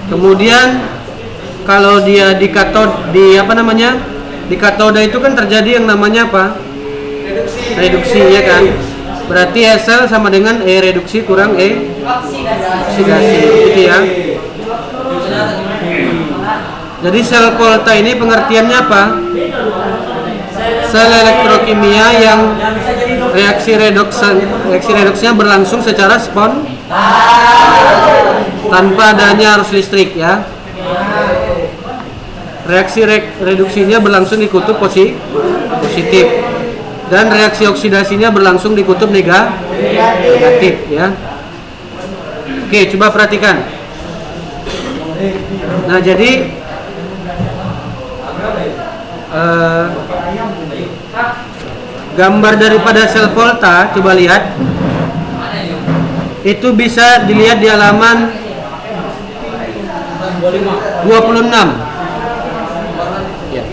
Kemudian kalau dia di di katoda itu kan terjadi yang namanya apa? Reduksi ya kan? Berarti sel sama dengan reduksi kurang oksidasi gitu ya. Jadi sel kolta ini pengertiannya apa? Sel elektrokimia yang reaksi reduksinya berlangsung secara tanpa adanya arus listrik ya. Reaksi reduksinya berlangsung di kutub positif dan reaksi oksidasinya berlangsung di kutub negatif ya. Oke, coba perhatikan. Nah, jadi gambar daripada sel kolta, coba lihat. Itu bisa dilihat di halaman 26. Ya.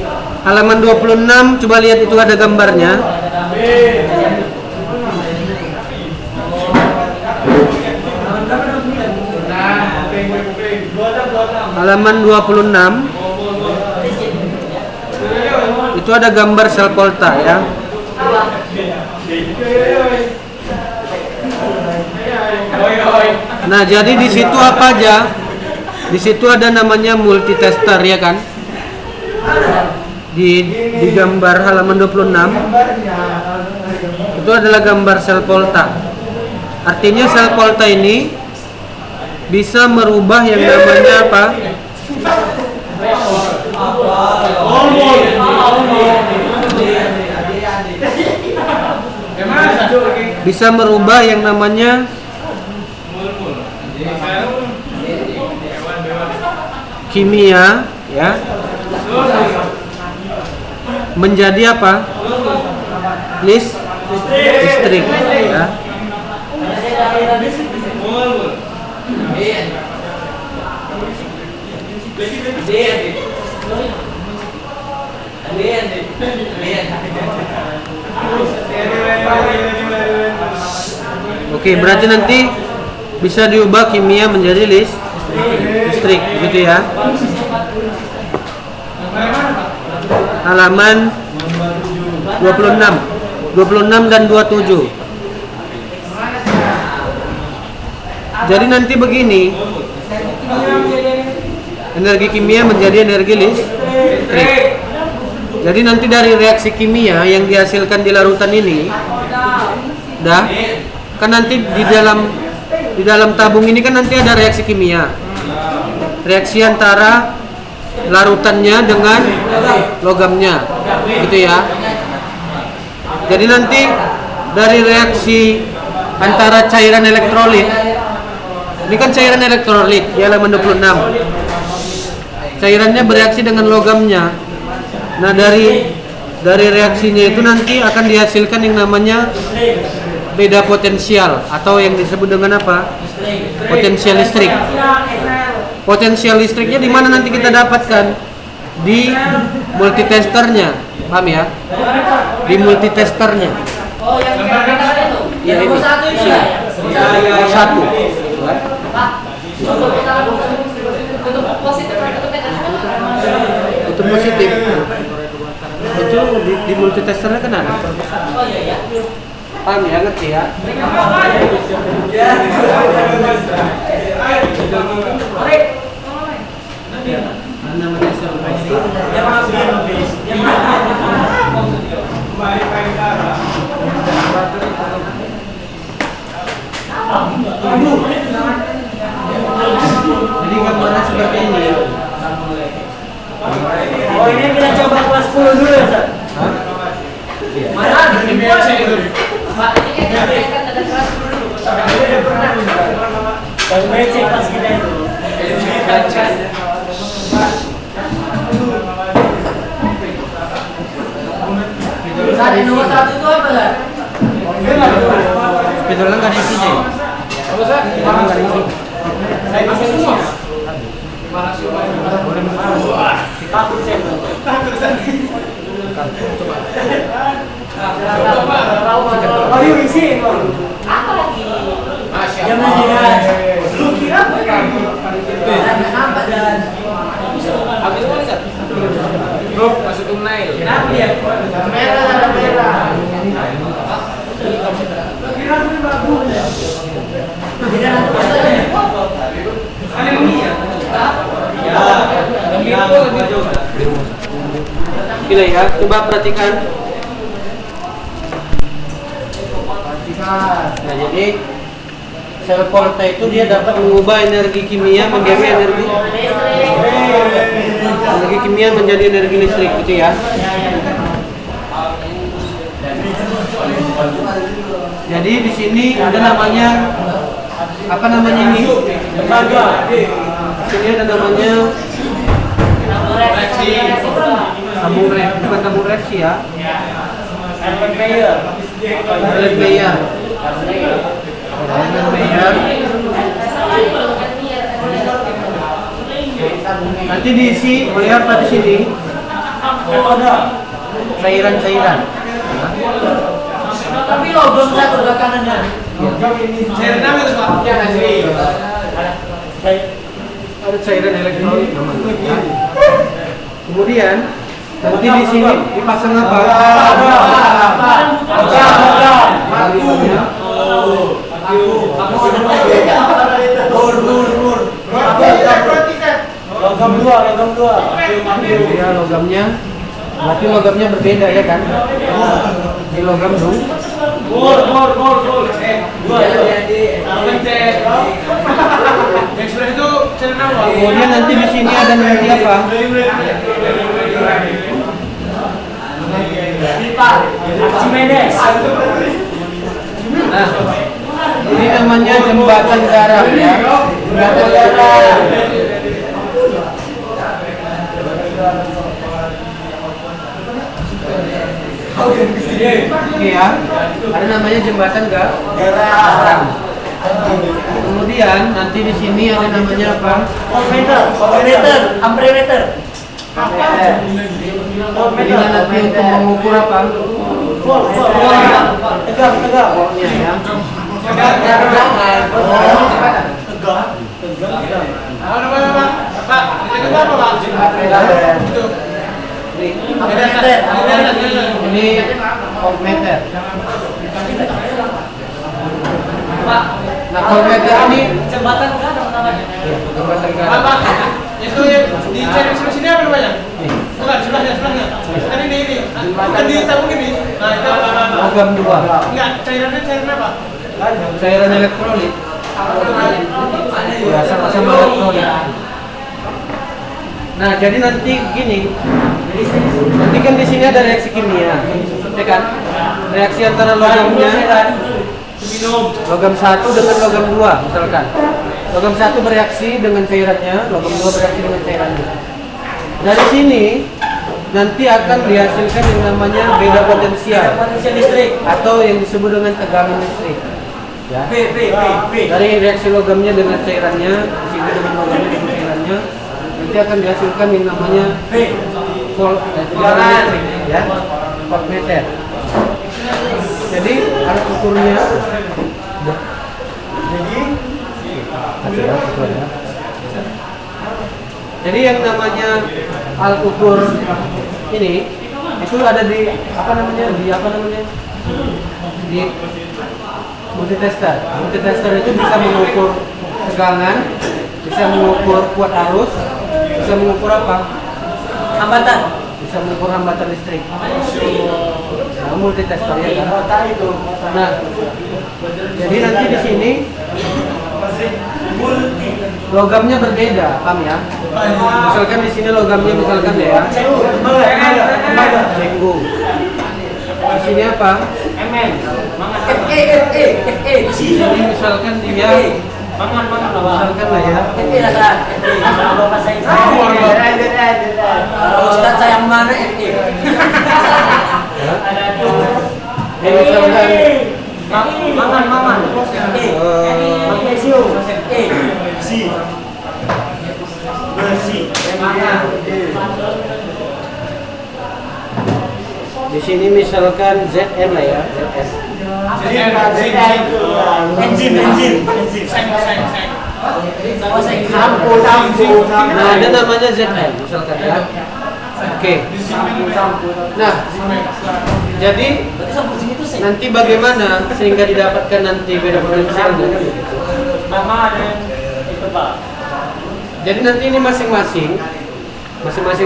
Halaman 26, coba lihat itu ada gambarnya. Halaman 26. Itu ada gambar sel kolta ya. Nah, jadi di situ apa aja? Di situ ada namanya multitester ya kan? Di gambar halaman 26 itu adalah gambar sel kolta. Artinya sel kolta ini bisa merubah yang namanya apa? Bisa merubah yang namanya kimia ya menjadi apa? Listrik ya. Oke, berarti nanti bisa diubah kimia menjadi listrik, gitu ya. Halaman 26 dan 27. Jadi nanti begini, energi kimia menjadi energi listrik. Jadi nanti dari reaksi kimia yang dihasilkan di larutan ini, kan nanti di dalam tabung ini kan nanti ada reaksi kimia. Reaksi antara larutannya dengan logamnya, gitu ya. Jadi nanti dari reaksi antara cairan elektrolit, ini kan cairan elektrolit di halaman 26. Cairannya bereaksi dengan logamnya. Nah, dari reaksinya itu nanti akan dihasilkan yang namanya beda potensial atau yang disebut dengan apa? Potensial listrik. Potensial listriknya di mana nanti kita dapatkan? Di multitesternya. Paham ya? Di multitesternya. Oh, yang itu. Ya, ini. Satu. Itu positif. Itu di multitesternya kan ada. Oh iya. Paham ya, ngerti ya? Jadi gambarnya seperti ini. Oh, ini kita coba kelas 10 dulu ya, Ustaz? Mana ada di biasa itu? Pak, ini kan ada kelas 10 dulu. Kalau cek pas kita itu. Saat nomor 1 itu apa, Ustaz? Spidolnya nggak diisi, Jay. Apa, Ustaz? Nggak diisi. Saya masih semua. Takut saya. Coba. Ayo isi. Apa lagi? Jangan jangan. Lu kira apa? Nampak dan Habis mana Sat? Bro, masuk tunai. merah. Gila ya, coba perhatikan. Nah, jadi sel volta itu dia dapat mengubah energi kimia menjadi energi kimia menjadi energi listrik gitu ya. Jadi di sini ada namanya apa namanya ini? Di sini ada namanya tabung reaksi, bukan tabung reaksi ya. Element Mayer. Nanti diisi oleh apa di sini? Cairan-cairan. Tapi logam satu belakangnya. Cairan apa itu, Pak? Ada cairan elektrolit namanya. Kemudian nanti di sini dipasang apa? Logam dua. Ya, logamnya. Berarti logamnya berbeda ya kan? Di logam dong. Express itu cairan apa? Kemudian nanti di sini ada nanti apa? Archimedes. Nah, ini namanya jembatan garam ya. Jembatan garam. Oke ya, ada namanya jembatan garam. Kemudian nanti di sini ada namanya apa? Amperemeter. Ini nanti untuk mengukur apa? Tegak. Voltnya ya. Pak, itu apa, Pak? Itu. Ini voltmeter. Nah, voltmeter ini Jembatan kan namanya. jembatan garam. Apa? Itu yang di cairan sebelah sini apa namanya? Bukan, sebelahnya. Kan ini. Bukan di tabung ini. Nah, itu Logam 2. enggak, cairan apa? Cairan elektrolit. Ya, sama-sama elektrolit. Nah, jadi nanti gini. Nanti kan di sini ada reaksi kimia, ya kan? Reaksi antara logamnya, logam 1 dengan logam 2 misalkan. Logam 1 bereaksi dengan cairannya, logam 2 bereaksi dengan cairannya. Dari sini nanti akan dihasilkan yang namanya beda potensial Potensial listrik. atau yang disebut dengan tegangan listrik. Ya. P. Dari reaksi logamnya dengan cairannya, di sini dengan logamnya dengan cairannya, nanti akan dihasilkan yang namanya tegangan listrik, ya, voltmeter. Jadi alat ukurnya, jadi yang namanya alat ukur ini itu ada di di multitester. Multitester itu bisa mengukur tegangan, bisa mengukur kuat arus, bisa mengukur apa? Hambatan. Bisa mengukur hambatan listrik. Nah, multitester ya kan? Nah, jadi nanti di sini logamnya berbeda, paham ya? Misalkan di sini logamnya misalkan ya, jenggung. Di sini apa? Fe. Di sini misalkan dia, misalkan lah ya. Kalau Ustaz sayang mana Fe? Ini misalkan Maman. Magnesium. Besi. di sini misalkan Zn lah ya, Zn. Enzim. Seng. Nah, ada namanya ZN misalkan ya. Oke. Nah, jadi nanti bagaimana sehingga didapatkan nanti beda potensialnya kan begitu. Jadi nanti ini masing-masing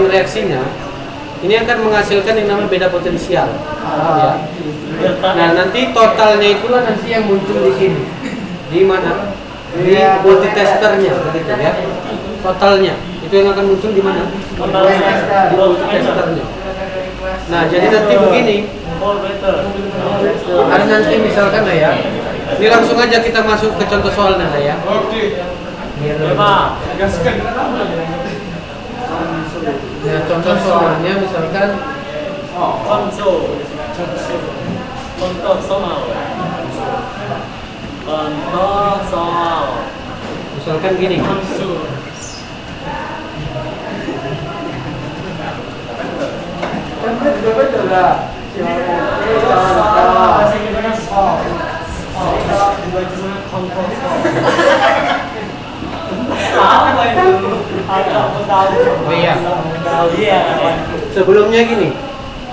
reaksinya ini akan menghasilkan yang namanya beda potensial. Paham ya? Nah, nanti totalnya itulah nanti yang muncul di sini. Di mana? Di multitesternya begitu ya. Totalnya itu yang akan muncul di mana? Di multitesternya. Nah, jadi nanti begini. Ada nanti misalkan lah ya. Ini langsung aja kita masuk ke contoh soalnya lah ya. Oke. Gaskan. Nah, contoh soalnya misalkan misalkan gini. Oh iya. Sebelumnya gini.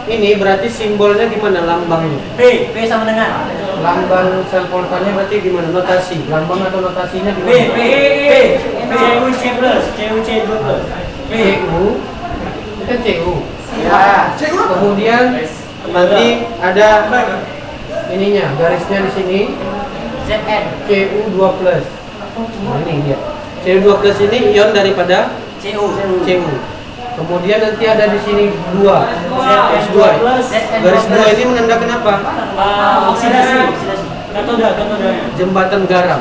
Ini berarti simbolnya gimana lambangnya? P sama dengan Lambang sel polkarnya berarti gimana? Notasi. Lambang atau notasinya P gimana? CU. Itu kan CU. Ya. Kemudian nanti ada ininya, garisnya di sini. ZN CU2+. Nah, ini dia. CU2+ ini ion daripada CU. Kemudian nanti ada di sini 2 S2. Garis 2 ini menandakan apa? oksidasi. Katoda. Jembatan garam.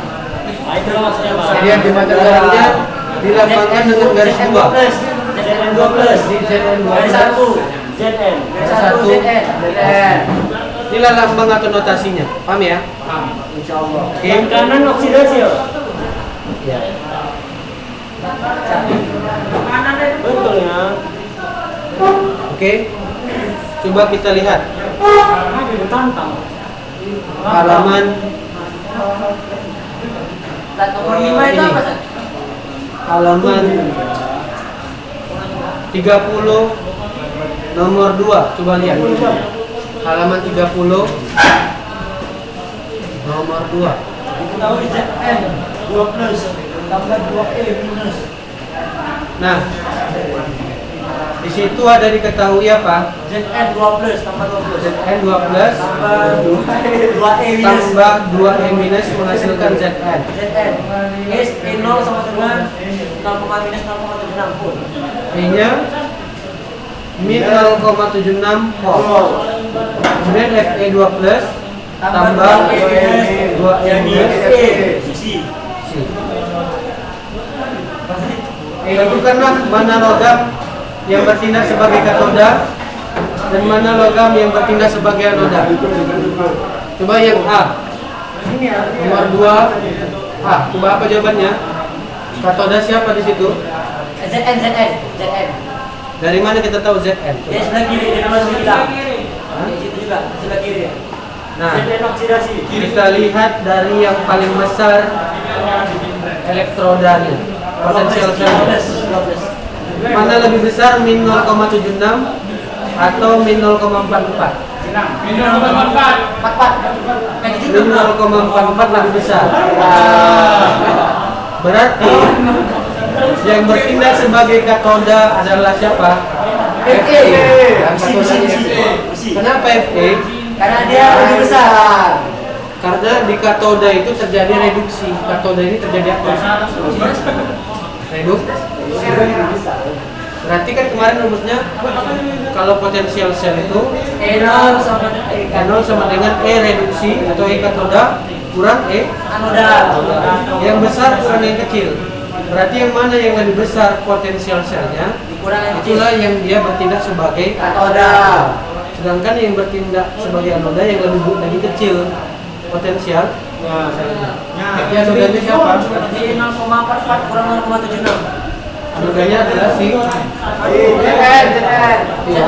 Itu maksudnya Pak. Jadi jembatan garamnya dilambangkan dengan garis 2. ZN2+. Di ZN2+. Garis 1 ZN. Garis 1 ZN. Inilah lambang atau notasinya. Paham ya? Paham. Insyaallah. Oke. Yang kanan oksidasi ya. Ya. Betul ya. Oke. Coba kita lihat Tantang. halaman Nomor 5 itu apa, San? halaman 30 nomor 2. Coba lihat. Halaman 30 nomor 2. Diketahui ZN 2+ tambah 2E minus. Nah, di situ ada diketahui apa? ZN 2+ tambah 2+. ZN 2+ Tambah 2E minus. tambah 2E minus menghasilkan ZN. ZN. Is E0 sama dengan 0, minus 0,76 volt. E-nya min 0,76 volt. Kemudian Fe2+ tambah 2E minus Susi. Tentukanlah mana logam yang bertindak sebagai katoda dan mana logam yang bertindak sebagai anoda. Coba yang A. Nomor 2 A. Coba apa jawabannya? Katoda siapa di situ? ZN. Dari mana kita tahu ZN? Dia sebelah kiri, dia nomor 9. Di situ juga, sebelah kiri. Nah, ZN oksidasi. kita lihat dari yang paling besar elektrodanya, potensial sel. 12. Mana lebih besar, min 0,76 atau min 0,44? Min 0,44. 44. Kayak gitu. Min 0,44 lebih besar. Berarti yang bertindak sebagai katoda adalah siapa? Fe. Kenapa Fe? Karena dia lebih besar. Karena di katoda itu terjadi reduksi. Katoda ini terjadi apa? Reduksi. Berarti kan kemarin rumusnya kalau potensial sel itu E0 sama E0 sama dengan E reduksi atau E katoda kurang E anoda. yang besar kurang yang kecil. Berarti yang mana yang lebih besar potensial selnya? Dikurangi kecil. Itulah yang dia bertindak sebagai Katoda. sedangkan yang bertindak sebagai anoda yang lebih kecil potensial selnya. Jadi anodanya siapa? Jadi 0,44 kurang 0,76. Anodanya adalah si ZN. ya.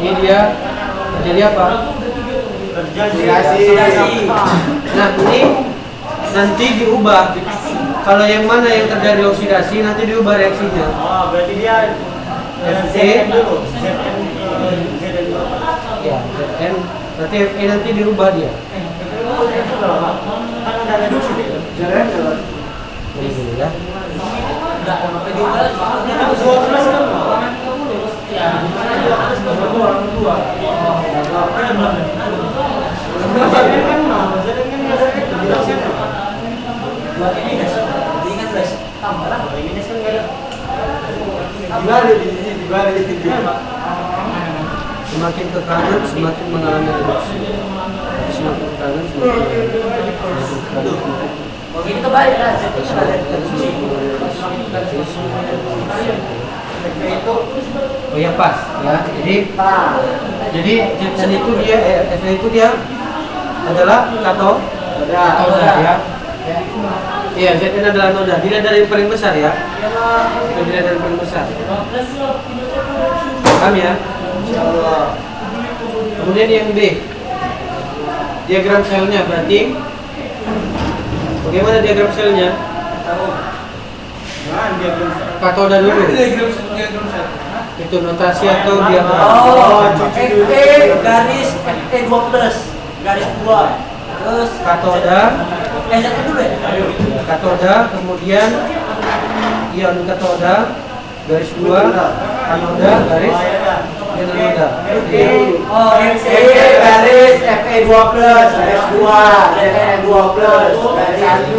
Ini dia jadi apa? Oksidasi. Nah ini nanti diubah Kalau yang mana yang terjadi oksidasi nanti diubah reaksinya. Oh, berarti dia Fe dulu. ZN dulu. ya Zn nanti Fe nanti dirubah dia. Kan ada reduksi deh. Ini dulu ya. Semakin ke kanan semakin mengalami reduksi. Semakin ke kanan semakin Begini kebalik lah, oh ya pas ya. Jadi Zn itu dia Fe itu dia adalah katoda ya. Iya, Zn adalah noda. Dilihat dari yang paling besar ya. Dilihat dari yang paling besar. Paham ya? Kemudian yang B. Diagram selnya berarti bagaimana diagram selnya? Katoda dulu. Itu notasi atau diagram? Fe garis Fe 2 plus garis 2. Terus Katoda, Zn dulu ya? katoda, kemudian ion katoda, garis 2, anoda, garis anoda. Oh, Fe garis Fe 2 plus garis 2 Zn 2 plus garis 1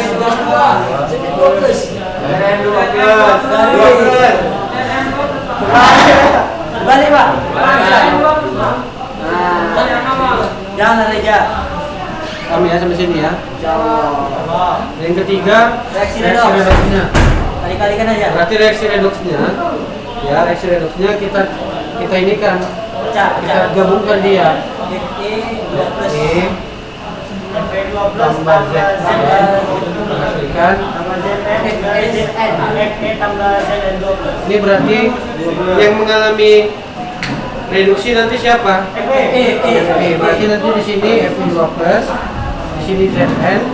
Zn 2 plus Zn 2 plus Zn 2 plus garis balik Pak. Jangan Reja. Kami ya sampai sini ya. Yang ketiga, Reaksi redoksnya. Kali-kalikan aja. Berarti reaksi redoksnya, ya reaksi redoksnya kita ini kan kita gabungkan dia. Fe 2 plus E Fe 2 plus tambah Zn menghasilkan. Fe tambah Zn 2 plus. Ini berarti yang mengalami reduksi nanti siapa? Fe. Berarti nanti di sini Fe 2 plus, di sini Zn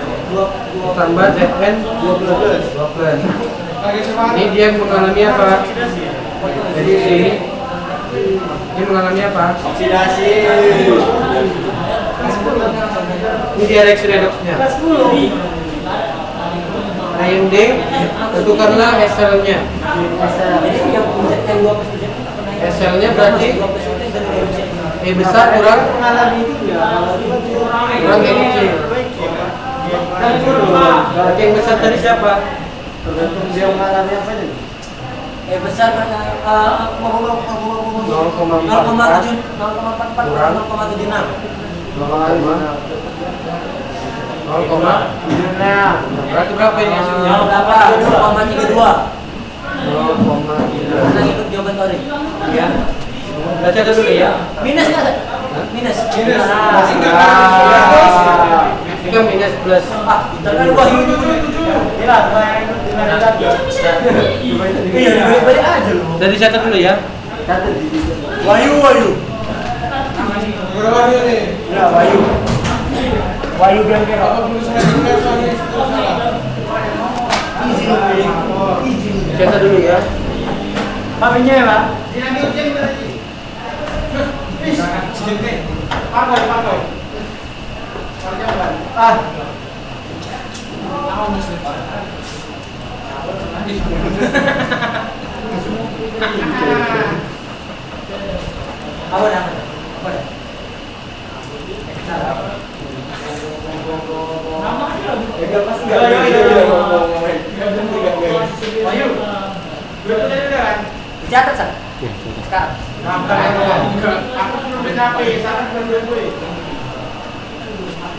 tambah Zn 2 plus. Ini dia yang mengalami apa? Reduksi. Ini mengalami apa? Oksidasi. Ini dia reaksi redoksnya. Nah yang D, tentukanlah SL-nya. Jadi yang Zn 2 plus itu SL-nya berarti E besar kurang kurang E kecil. Berarti yang besar tadi siapa? tergantung dia mengalami apa aja. Besar karena 0,76. Berarti berapa ini hasilnya? 0,32. 0,32. Nah, ikut jawaban tadi. Ya. Baca dulu ya. Minus nggak? Minus. Masih nggak Itu minus plus. Tapi Wahyu dulu. Iya, balik aja lu. Dari catat dulu ya. Wahyu. Berapa dia nih? Ya, Wahyu. Wahyu bilang kira. Apa belum saya dengar soalnya salah? Catat dulu ya. Papinya ya, Pak? Pakai. Apa dah? Catat, San? Sekarang.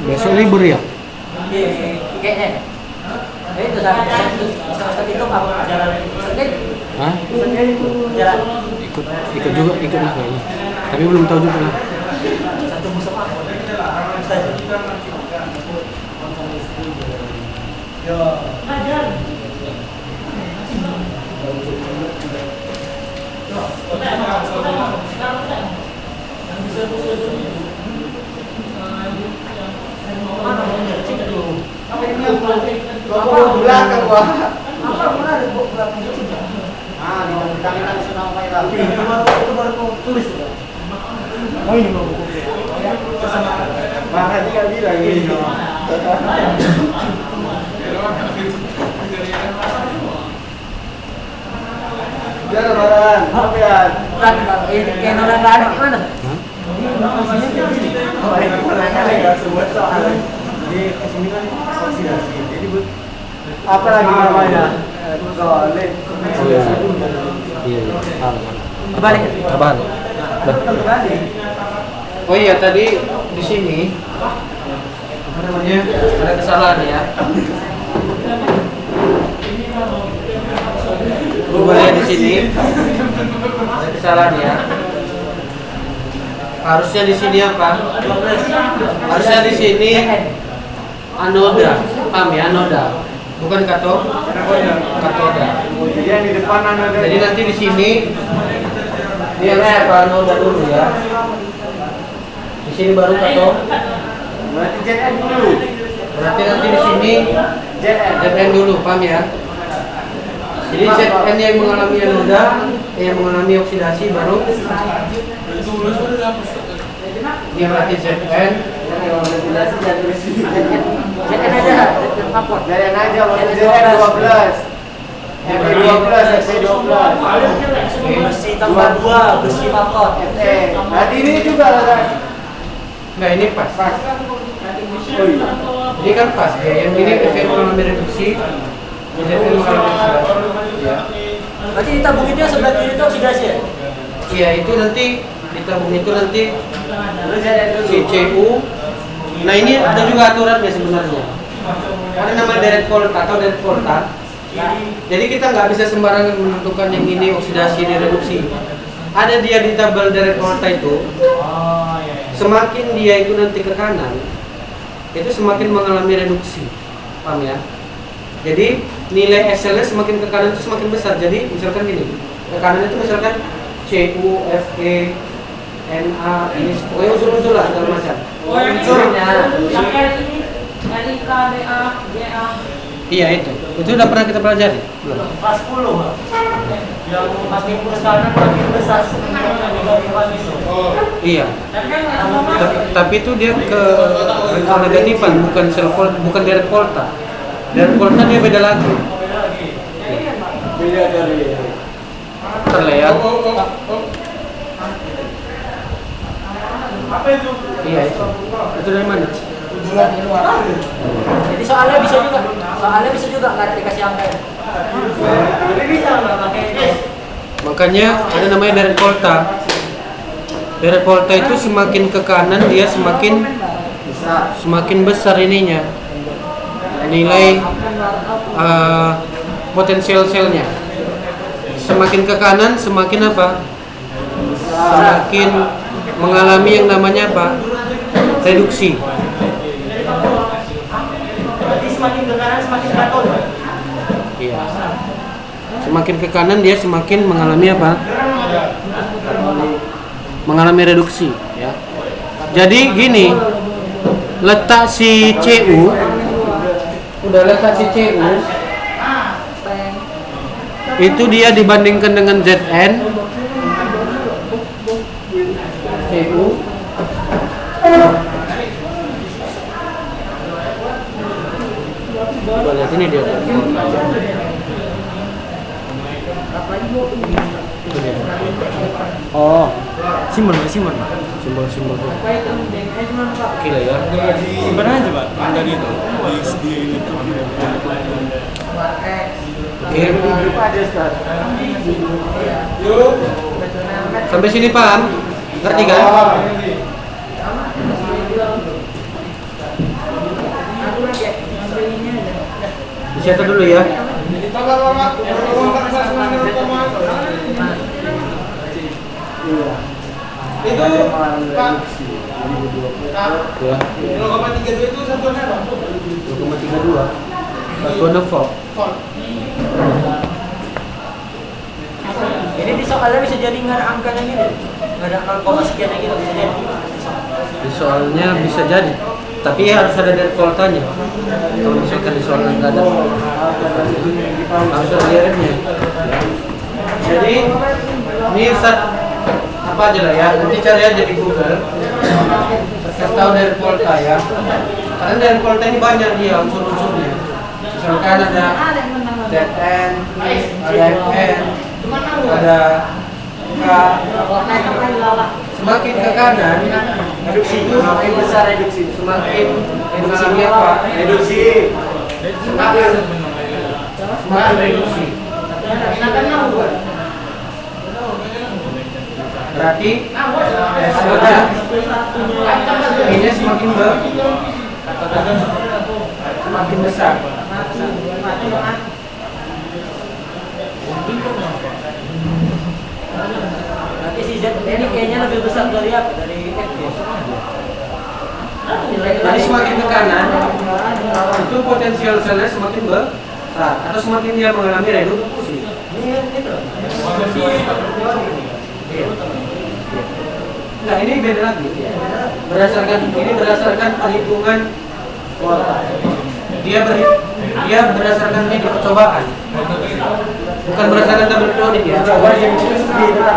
Besok libur ya? Kayaknya. Itu semester itu apa jalan Senin? Hah? Senin itu jalan Ikut juga, ikut lah kayaknya. Tapi belum tahu juga lah. satu musim apa? Yo. Ngajar. belakang gua. Ah, di belakang sudah apa ya? Itu baru kau tulis. Oh ini mau buku. Makanya nggak bilang ini. Jangan lebaran, apa ya? Yang orang nggak ada gimana? Oh, ini pertanyaannya nggak semua soal. Di kesini kan oksidasi. Jadi apa lagi namanya? Soalnya Iya. Balik. Apaan? Oh iya tadi di sini apa namanya ada kesalahan ya. Coba lihat di sini ada kesalahan ya. Harusnya di sini apa? Harusnya di sini anoda, paham ya anoda, bukan katoda. jadi yang di depan ada. Jadi nanti di sini ini harus apa anoda dulu ya. Di sini baru Berarti JN dulu. Berarti nanti di sini JN. ZN dulu, paham ya? Jadi ZN yang mengalami anoda, yang mengalami oksidasi baru dia berarti ZN. Oksidasi jangan tulis sini. JN aja, lapor. JN aja, JN 12. FE12, FE12. Besi tambah 2, besi motor. FE. Berarti ini juga kan? Nah ini pas. Pas. Oh iya. Ini kan pas ya. Yang ini FN mengalami reduksi, ZN mengalami oksidasi. Ya. Berarti ditabung itu yang sebelah kiri itu oksidasi ya? Iya itu nanti ditabung itu nanti Lu JN dulu. si CU. Nah ini ada juga aturannya sebenarnya. Ada nama direct volta atau direct volta. Jadi kita nggak bisa sembarangan menentukan yang ini oksidasi ini reduksi. Ada dia di tabel direct volta itu. Semakin dia itu nanti ke kanan, itu semakin mengalami reduksi, paham ya? Jadi nilai SL-nya semakin ke kanan itu semakin besar. Jadi misalkan gini, ke kanan itu misalkan CU, FE, NA, ini pokoknya unsur-unsur lah segala macam. Unsurnya. Iya itu udah pernah kita pelajari. Belum? Pas 10. Yang makin ke kanan makin besar Iya. Tapi itu dia ke negatifan, bukan sel volta, bukan direct volta. Direct volta dia beda lagi. Beda dari. Terlihat. Apa itu? Iya itu. Itu dari mana? Jadi soalnya bisa juga nggak ada dikasih angka ya. Tapi bisa nggak pakai S. Makanya ada namanya direct volta. Direct volta itu semakin ke kanan dia semakin besar ininya. Nilai potensial selnya. Semakin ke kanan semakin apa? Semakin mengalami yang namanya apa? Reduksi. Berarti semakin ke kanan semakin katod. Iya. Semakin ke kanan dia semakin mengalami apa? Mengalami reduksi, ya. Jadi gini, letak si CU, udah letak si CU, itu dia dibandingkan dengan ZN, CU, coba lihat ini dia. Oh, simbol. Simbol-simbol. Oke lah ya. Simpan aja Pak, yang tadi itu di ini. Oke. Lupa aja Ustaz. Sampai sini paham? Ngerti kan? Dicatat dulu ya. Itu Pak. Ya. 0,32 itu satuannya apa? 2,32. Satuan volt. Volt. Ini di soalnya bisa jadi nggak ada angkanya gitu. Nggak ada 0, sekian gitu bisa jadi. Di soalnya bisa jadi. Tapi harus ada dari voltanya. Kalau misalkan di soal nggak ada, harus ada DRM-nya. Jadi ini apa aja lah ya, nanti cari aja di Google. Kasih tahu dari volta ya. Karena dari volta ini banyak dia unsur-unsurnya. Misalkan ada ZN, ada FN, ada K. Semakin ke kanan, Reduksi itu semakin besar reduksi. semakin mengalami apa? Reduksi. Semakin reduksi. Berarti hasilnya ini semakin besar. Nanti si Z ini kayaknya lebih besar dari apa? Dari F ya? Jadi semakin ke kanan, itu potensial selnya semakin besar atau semakin dia mengalami reduksi. Nah ini beda lagi. Berdasarkan perhitungan dia berdasarkan ini percobaan, bukan berdasarkan tabel periodik ya.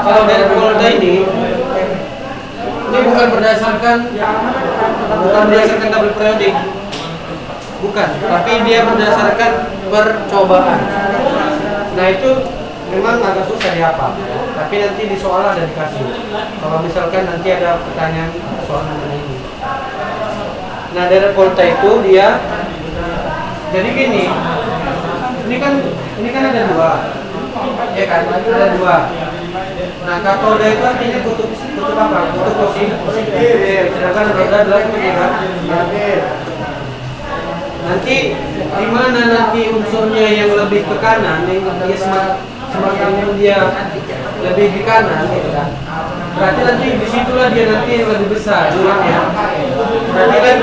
Kalau dari volta ini bukan berdasarkan tabel periodik, bukan, tapi dia berdasarkan percobaan. Nah itu memang agak susah dihafal, tapi nanti di soal ada dikasih. Kalau misalkan nanti ada pertanyaan soal mengenai ini. Nah dari volta itu dia jadi gini, ini kan ada dua, ya kan? Ada dua. Nah katoda itu artinya kutub apa? Kutub positif. Sedangkan roda adalah kutub negatif. Nanti di mana nanti unsurnya yang lebih ke kanan, yang dia semakin dia lebih di kanan, gitu kan? Berarti nanti disitulah dia nanti yang lebih besar, ya. Berarti kan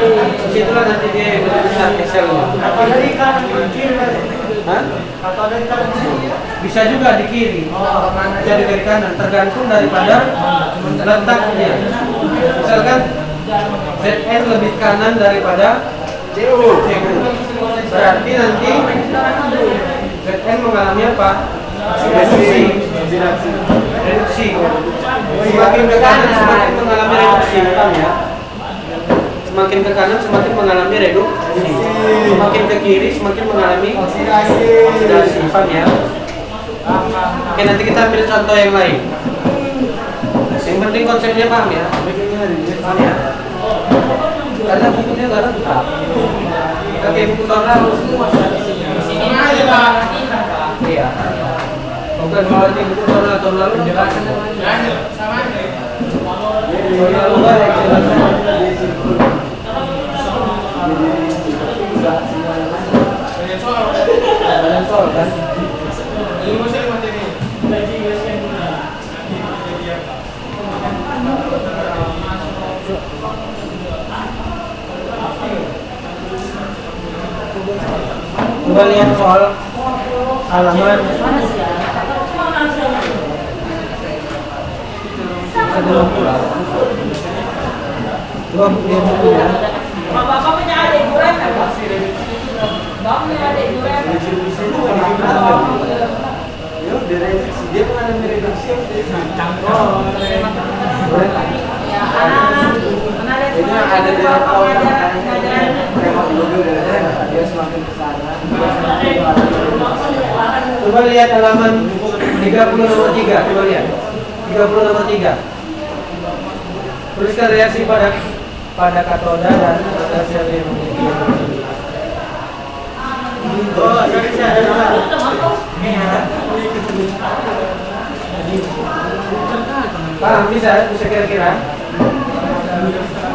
disitulah nanti dia yang lebih besar Excelnya. Atau dari kanan ke kiri. Hah? Atau dari kanan ke kiri. Bisa juga di kiri, bisa di kiri kanan, tergantung daripada letaknya. Misalkan ZN lebih kanan daripada CU. berarti nanti ZN mengalami apa? Reduksi. Semakin ke kanan semakin mengalami reduksi, paham ya? Semakin ke kanan semakin mengalami reduksi. Semakin ke kiri semakin mengalami oksidasi, paham ya? Oke, nanti kita ambil contoh yang lain. Yang penting konsepnya paham ya? Paham ya? Karena bukunya nggak lengkap. Oke, buku tahun lalu semua. Sini aja Pak. Iya. Bukan soalnya buku tahun lalu lengkap. Sama aja. Tahun lalu nggak ada jelas. Banyak soal. Banyak soal kan? Ilmu saya materi. Coba lihat soal halaman 20. Coba lihat bukunya. Bapak punya adik gue kan? Bapak punya adik gue kan? Dia mengalami reduksi yang Ya, anak lihat itu yang ada di pengajaran. dia semakin besar. Coba lihat halaman 30 nomor 3. Coba lihat 30 nomor 3. Tuliskan reaksi pada katoda dan pada sel yang memiliki. Oh, saya ada dua. Paham? Bisa kira-kira?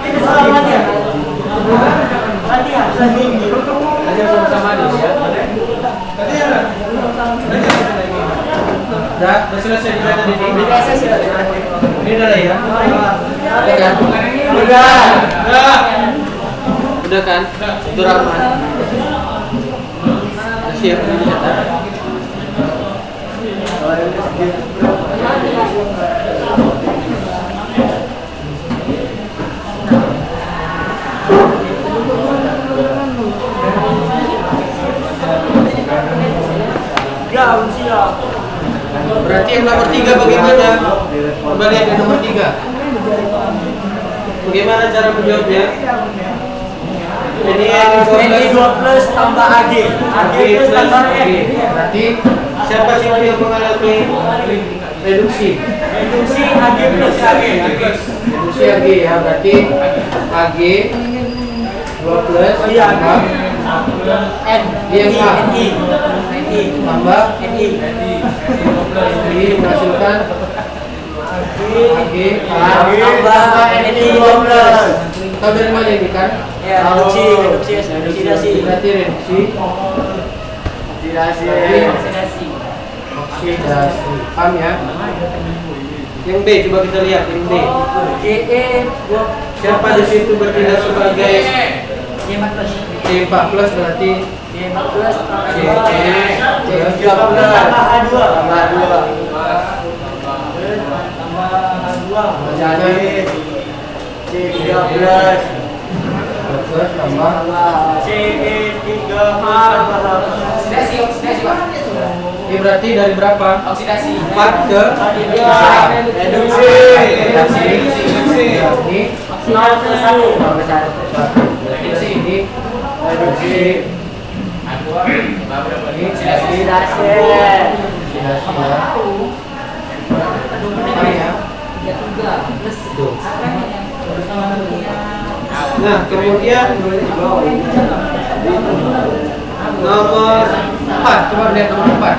Ini soal latihan. Latihan. Aja sama-sama aja ya. Tadi ada. Udah selesai juga tadi ini. sudah. Ini udah lah ya. Udah kan? Udah kan? Itu Rahman. Udah siap ini dicatat. Ya, siap. Berarti yang nomor 3 bagaimana? Coba lihat yang nomor 3. Bagaimana cara menjawabnya? Jadi NI 2 plus tambah AG. AG plus tambah N. Berarti siapa sih yang mengalami reduksi? Reduksi AG plus AG. Reduksi AG ya, berarti AG 2 plus tambah N. Dia apa? NI. tambah NI. ini menghasilkan AG Tambah NI 2 plus. Tahu dari mana ini kan? Ya, reduksi oksidasi. Berarti reduksi Oksidasi. oksidasi. Paham ya? Yang B coba kita lihat yang D. GE Siapa di situ bertindak sebagai G4 plus. C4 plus berarti G4 plus CE G3 plus plus tambah H2. jadi C3 plus plus tambah CE3 oksidasi Pak. ini berarti dari berapa? Oksidasi 4 ke reduksi ini 0 plus 1 reduksi ini reduksi ini oksidasi nah kemudian nomor 4 coba lihat nomor 4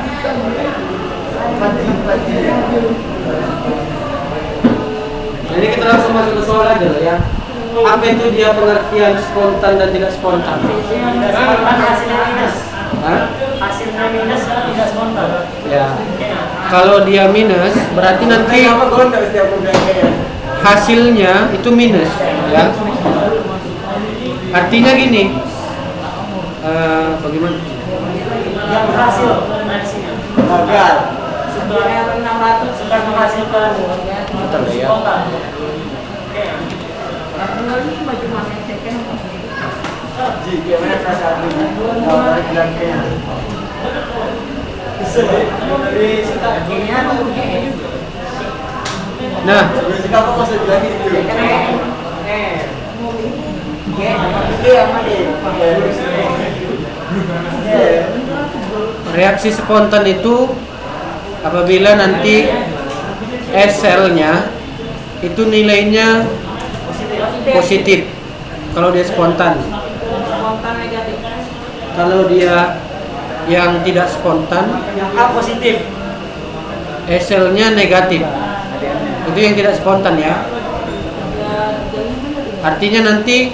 jadi kita langsung masuk ke soal aja lah ya. Apa itu dia pengertian spontan dan tidak spontan? hasilnya minus. Hah? Hasilnya minus tidak spontan. Ya. Kalau dia minus berarti nanti hasilnya itu minus ya. Artinya gini. Bagaimana? Yang berhasil reaksinya gagal. Sebenarnya 600 sudah menghasilkan spontan. Gimana perasaannya? Nah, reaksi spontan itu apabila nanti S-nya itu nilainya positif kalau dia spontan. Kalau dia yang tidak spontan, Yang A positif. S-nya negatif. Itu yang tidak spontan ya. Artinya nanti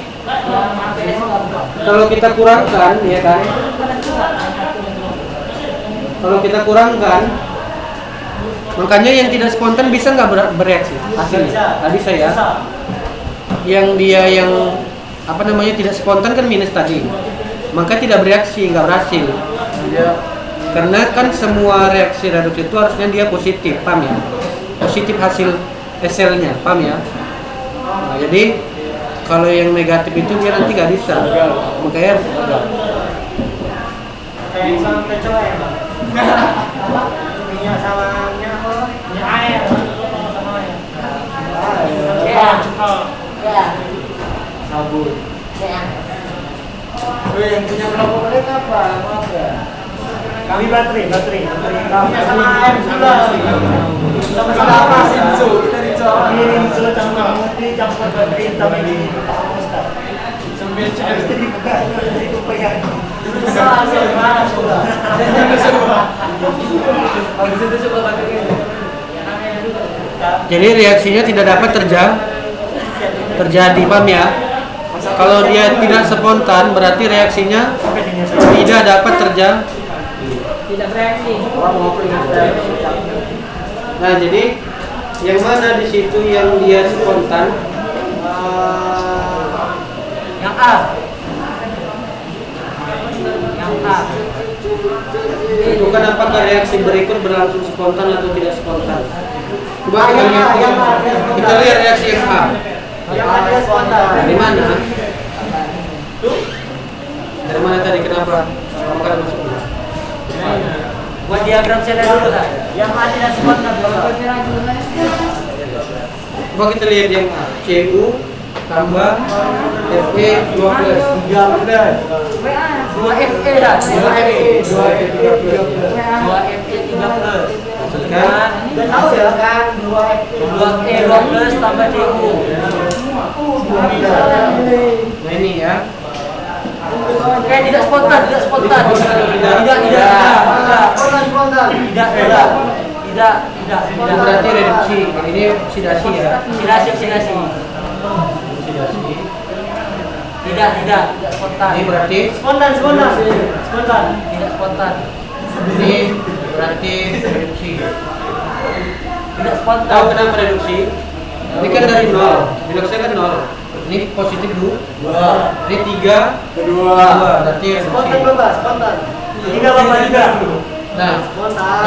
kalau kita kurangkan ya kan. Kalau kita kurangkan, makanya yang tidak spontan bisa nggak bereaksi hasilnya? Nggak bisa ya. Yang dia yang apa namanya tidak spontan kan minus tadi, maka tidak bereaksi, nggak berhasil. Karena kan semua reaksi reduksi itu harusnya dia positif, paham ya? Positif hasil SL-nya, paham ya? Nah, jadi kalau yang negatif itu dia nanti nggak bisa, makanya gagal. Kayak sama kecoa ya, Bang. Minyak sama minyak air. Sama air. Ya. Sabun. Ya. Yang punya berapa menit apa? Maaf ya. Kami baterai. Minyak Sama air gula. Sama apa sih? Kita dicoba. Rinso campur putih, campur baterai hitam ini. Sambil cek. Itu pegang. Hasil gimana sudah? Habis itu coba baterai. Jadi reaksinya tidak dapat terjadi, paham ya? Kalau dia tidak spontan berarti reaksinya tidak dapat terjadi. Tidak bereaksi. Nah, jadi yang mana di situ yang dia spontan? Yang A. Yang A. Itu kan apakah reaksi berikut berlangsung spontan atau tidak spontan? Coba kita lihat. Kita lihat reaksi yang A. Yang A dia spontan. Dari mana? Dari mana tadi? Kenapa? Pertama kali masuk. Buat diagram channel dulu kan? Yang ada dan spontan dulu. Coba kita lihat yang A. CU tambah FE 12. 2 FE dah. 2 FE 3 plus. Hasilkan. Udah tahu ya kan? 2 FE 2 plus tambah CU. Nah ini ya. Tidak spontan. Itu berarti reduksi. Ini oksidasi ya. Oksidasi. Tidak spontan. Ini berarti Spontan. Tidak spontan. ini berarti reduksi. Tidak spontan. Tahu kenapa reduksi? Ini kan dari 0. Biloxnya kan 0. Ini positif dulu. 2. Ini 3. Kedua. Berarti reduksi. Spontan. 3 tambah 3. Nah,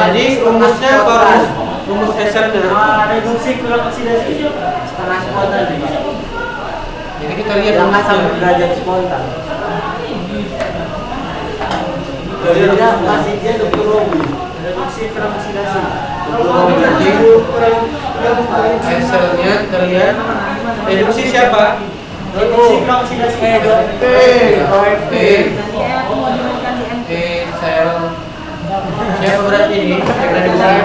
jadi rumusnya apa? Rumus Haselnya. Reduksi kurang oksidasi. Setengah spontan. Jadi kita lihat Jangan sampai rumusnya. derajat spontan. Jadi masih dia Dr. Robi. Reduksi kurang oksidasi. Berarti Haselnya kita lihat. Reduksi siapa? Reduksi kurang oksidasi. Sel. Siapa berarti ini? Yang reduksi.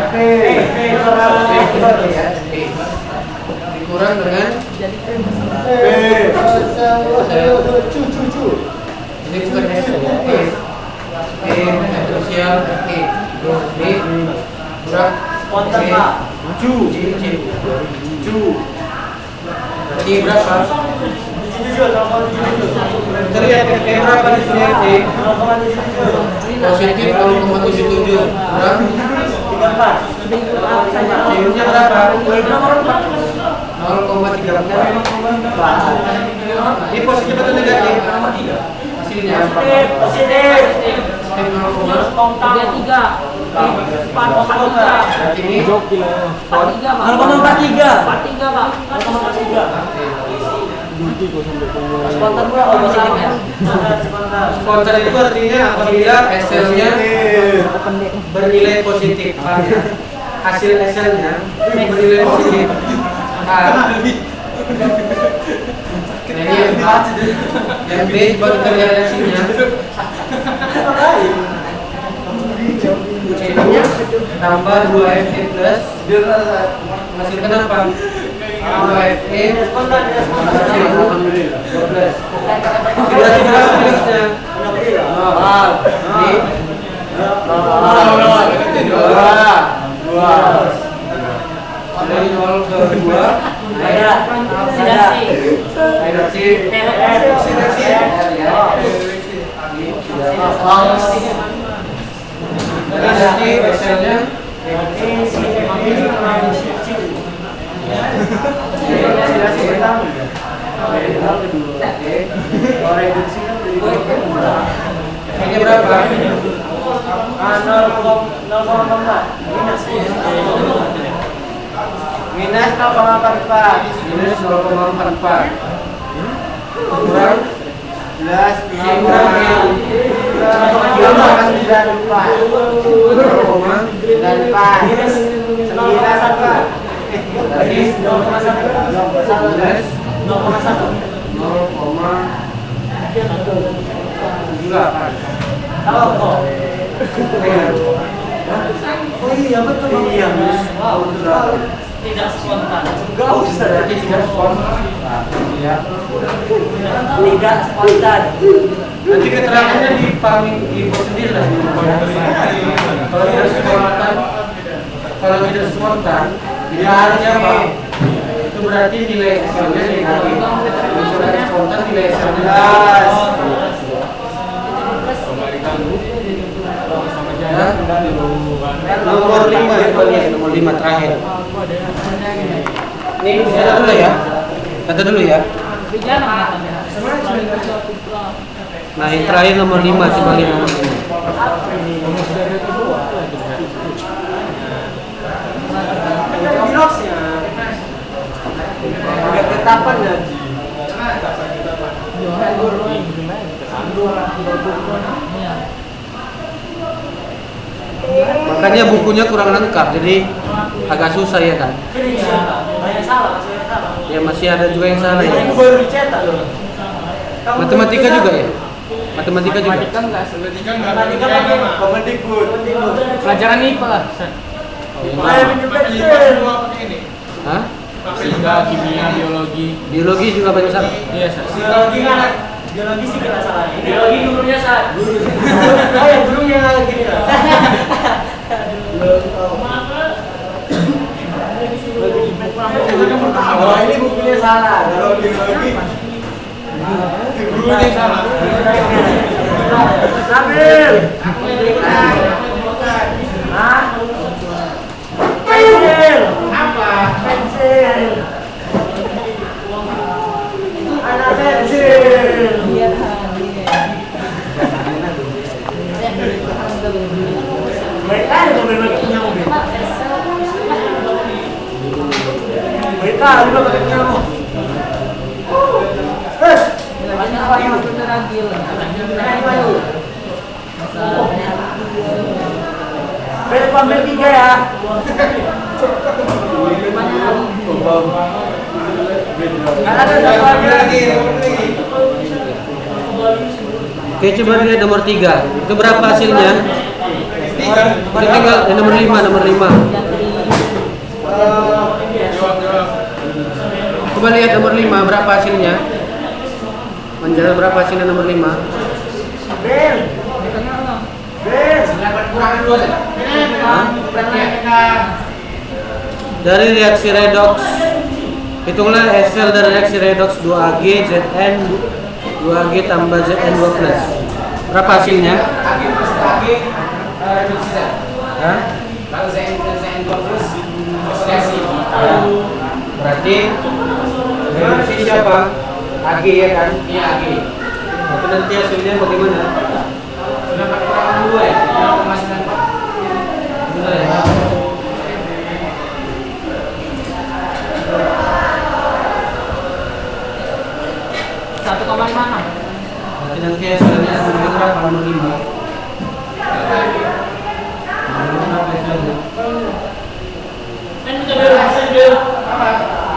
Dikurang dengan sel. Ini bukan Hassel ya. Hidrosial ini kurang Spontan Pak. Jadi berapa? Kita lihat berapa di sini sih? Positif 0,77 kurang CU-nya berapa? 0,34. Ini positif atau negatif? Hasilnya Positif. positif 0,3. Berarti ini 0,43. Spontan pula positif ya? spontan itu artinya apabila hasilnya bernilai positif. Paham ya? Hasil hasilnya bernilai positif. Nah, ini yang A. Yang B coba kita lihat reaksinya. C-nya tambah 2Fe plus menghasilkan apa? 2Fe Spontan. C12. Berarti berapa bilasnya? Dari 0 ke 2 reduksi reduksi hasilnya ini berapa? 0,44. Minus 0,44. Minus 0,44 kurang Plus Tadi 0,78. Tahu kok. Oh iya betul. Iya. Tidak spontan. Enggak usah. Berarti tidak spontan. Ya. Tidak spontan. Nanti keterangannya di info sendiri lah. Kalau tidak spontan, ditaruhnya apa? Itu berarti nilai hasilnya negatif. Misalnya spontan nilai hasilnya nomor 5 coba lihat nomor 5 terakhir. Ini kata dulu ya. Nah yang terakhir nomor 5 coba lihat nomor 5. Udah ketetapan ya. Maka Makanya bukunya kurang lengkap, jadi agak susah ya kan. Banyak salah, masih salah. Ya masih ada juga yang salah ya. Ini baru dicetak loh. Matematika juga ya? Matematika juga? Matematika enggak Matematika pakai Kemendikbud. Pelajaran IPA lah. pakai ini. Hah? Fisika, kimia, biologi. Biologi juga banyak salah? Iya, Sir. Biologi kan? Biologi sih kita salah. Biologi gurunya salah. Oh ya gurunya gini lah. Oh ini bukunya salah. Kalau biologi Gurunya yang salah. Sambil. Hah? Pensil. Apa? Pensil. Anak pensil. Mereka juga berbagi punya mobil. Mereka juga pakai punya mobil. Banyak kayu. Ambil 3 ya. Ada satu lagi. Oke, coba lihat nomor 3. Itu berapa hasilnya? Itu tinggal nomor 5, nomor 5. Coba lihat nomor 5 berapa hasilnya? Menjawab berapa hasilnya nomor 5? Bel. Bel. Hah? Dari reaksi redox, hitunglah hasil dari reaksi redox 2Ag Zn 2Ag tambah Zn2+. Berapa hasilnya? Hah? Berarti reduksi siapa? Ag ya kan? Iya, Agi. Tapi nanti hasilnya bagaimana? Sudah pakai 2 ya? 0,94. Benar ya? Berarti nanti hasilnya berapa? Nomor 5.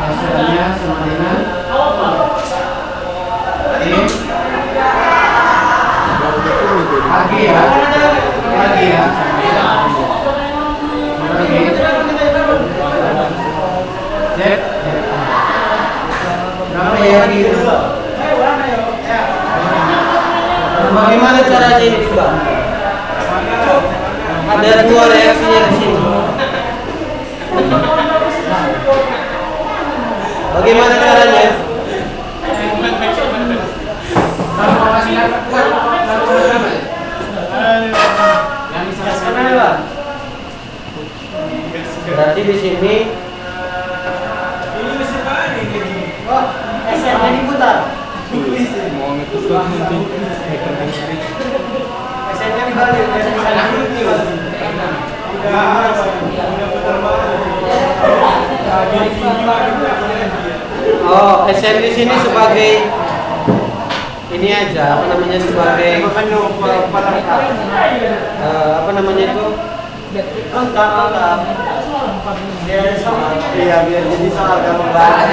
Hasilnya sama dengan Ag ya, Ag ya, Z. Berapa ya Ag itu? Bagaimana caranya ini juga? Ada 2 reaksinya di sini. Bagaimana caranya? Berarti di sini SR-nya diputar. SR-nya dibalik. oh, SN di sini sebagai ini aja, apa namanya, sebagai apa namanya itu? Lengkap. Iya, biar jadi soal gampang banget.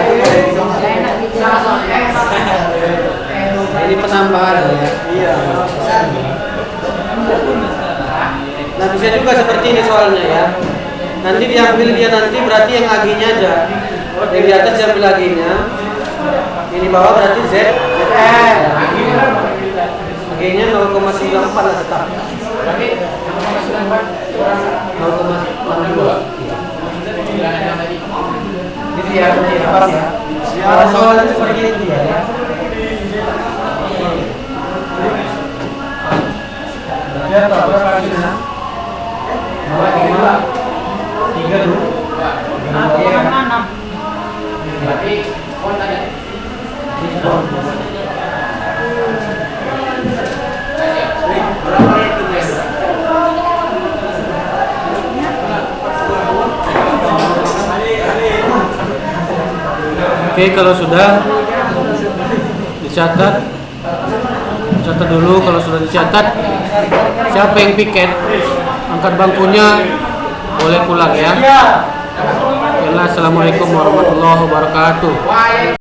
Ini penambahan ya. Iya. Nah bisa juga seperti ini soalnya ya. Nanti diambil dia nanti berarti yang Ag-nya aja. Yang di atas diambil Ag-nya. Ini bawah berarti Z. Ag-nya 0,94 lah tetap. 0,62. Gitu ya, paham ya? Kalau soalnya seperti itu ya. Berapa hasilnya? 3 dulu. Berarti kontaknya. Oke, kalau sudah dicatat, catat dulu. Kalau sudah dicatat, siapa yang piket angkat bangkunya, boleh pulang ya. Iya. Assalamualaikum warahmatullahi wabarakatuh.